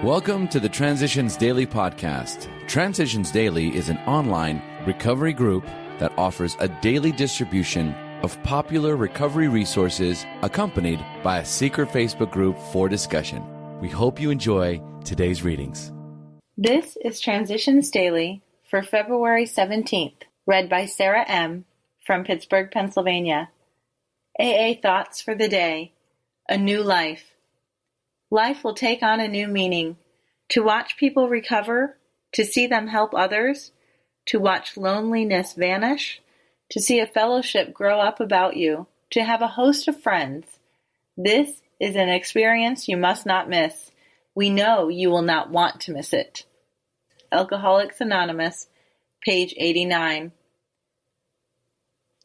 Welcome to the Transitions Daily podcast. Transitions Daily is an online recovery group that offers a daily distribution of popular recovery resources accompanied by a secret Facebook group for discussion. We hope you enjoy today's readings. This is Transitions Daily for February 17th, read by Sarah M. from Pittsburgh, Pennsylvania. AA Thoughts for the Day. A New Life. Life will take on a new meaning. To watch people recover, to see them help others, to watch loneliness vanish, to see a fellowship grow up about you, to have a host of friends. This is an experience you must not miss. We know you will not want to miss it. Alcoholics Anonymous, page 89.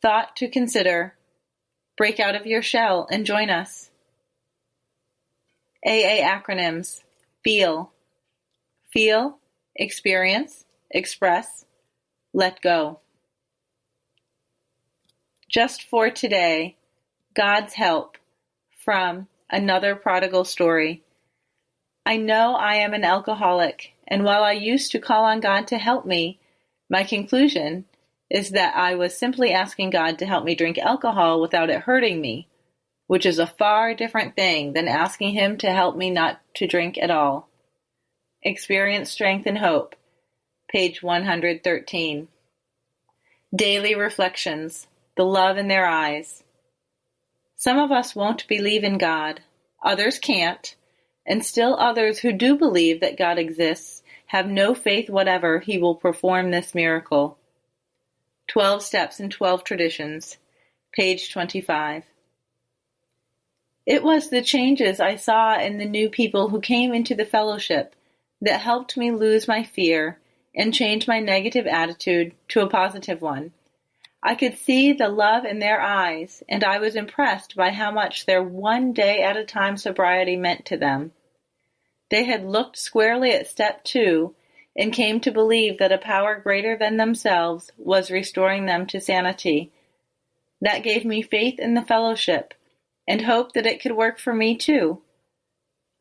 Thought to consider. Break out of your shell and join us. AA acronyms. Feel. Feel, experience, express, let go. Just for today, God's help from Another Prodigal Story. I know I am an alcoholic, and while I used to call on God to help me, my conclusion is that I was simply asking God to help me drink alcohol without it hurting me, which is a far different thing than asking Him to help me not to drink at all. Experience Strength and Hope, page 113. Daily Reflections, the Love in Their Eyes. Some of us won't believe in God, others can't, and still others who do believe that God exists have no faith whatever He will perform this miracle. 12 Steps and 12 Traditions, page 25. It was the changes I saw in the new people who came into the fellowship that helped me lose my fear and change my negative attitude to a positive one. I could see the love in their eyes, and I was impressed by how much their one day at a time sobriety meant to them. They had looked squarely at step 2 and came to believe that a power greater than themselves was restoring them to sanity. That gave me faith in the fellowship and hope that it could work for me too.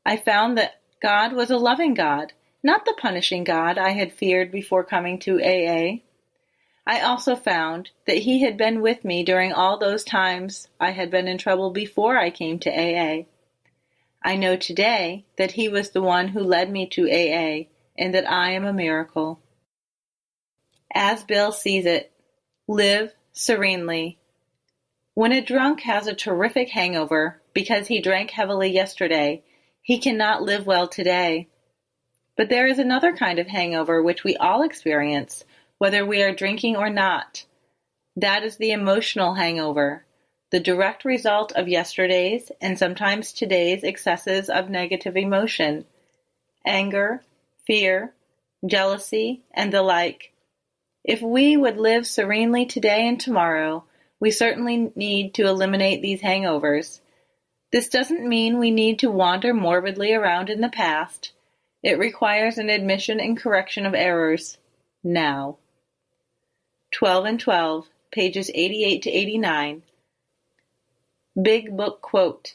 I found that God was a loving God, not the punishing God I had feared before coming to AA. I also found that He had been with me during all those times I had been in trouble before I came to AA. I know today that He was the one who led me to AA and that I am a miracle. As Bill sees it, live serenely. When a drunk has a terrific hangover because he drank heavily yesterday, he cannot live well today. But there is another kind of hangover which we all experience, whether we are drinking or not. That is the emotional hangover, the direct result of yesterday's and sometimes today's excesses of negative emotion, anger, fear, jealousy, and the like. If we would live serenely today and tomorrow, we certainly need to eliminate these hangovers. This doesn't mean we need to wander morbidly around in the past. It requires an admission and correction of errors, now. 12 and 12, pages 88 to 89. Big Book Quote.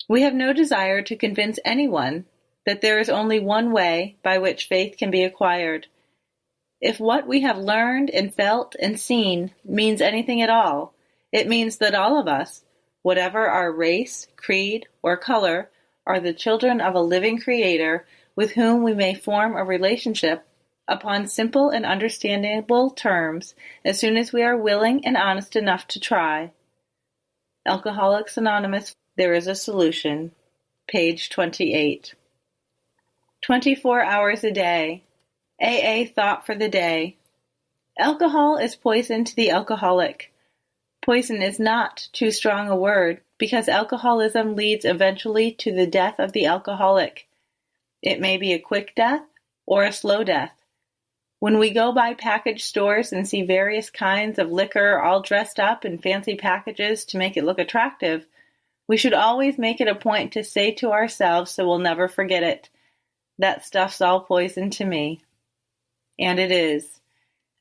We have no desire to convince anyone that there is only one way by which faith can be acquired. If what we have learned and felt and seen means anything at all, it means that all of us, whatever our race, creed, or color, are the children of a living Creator with whom we may form a relationship upon simple and understandable terms as soon as we are willing and honest enough to try. Alcoholics Anonymous, There is a Solution, page 28. 24 hours a day. AA Thought for the Day. Alcohol is poison to the alcoholic. Poison is not too strong a word because alcoholism leads eventually to the death of the alcoholic. It may be a quick death or a slow death. When we go by package stores and see various kinds of liquor all dressed up in fancy packages to make it look attractive, we should always make it a point to say to ourselves so we'll never forget it, "That stuff's all poison to me." And it is.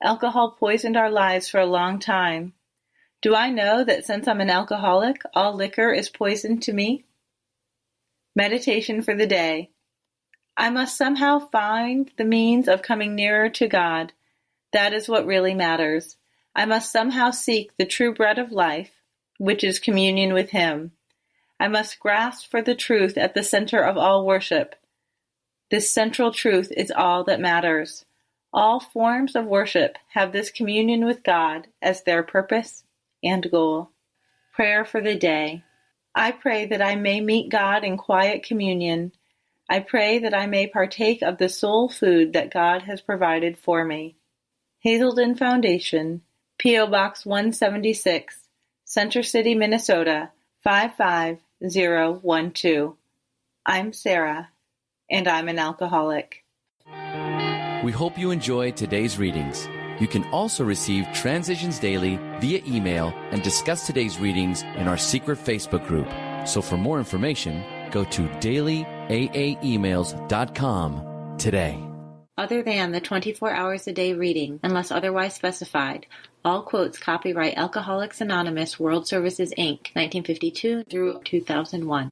Alcohol poisoned our lives for a long time. Do I know that since I'm an alcoholic, all liquor is poison to me? Meditation for the day. I must somehow find the means of coming nearer to God. That is what really matters. I must somehow seek the true bread of life, which is communion with Him. I must grasp for the truth at the center of all worship. This central truth is all that matters. All forms of worship have this communion with God as their purpose and goal. Prayer for the day. I pray that I may meet God in quiet communion. I pray that I may partake of the soul food that God has provided for me. Hazelden Foundation, P.O. Box 176, Center City, Minnesota, 55012. I'm Sarah, and I'm an alcoholic. We hope you enjoyed today's readings. You can also receive Transitions Daily via email and discuss today's readings in our secret Facebook group. So for more information, go to dailyaaemails.com today. Other than the 24 hours a day reading, unless otherwise specified, all quotes copyright Alcoholics Anonymous World Services, Inc., 1952 through 2001.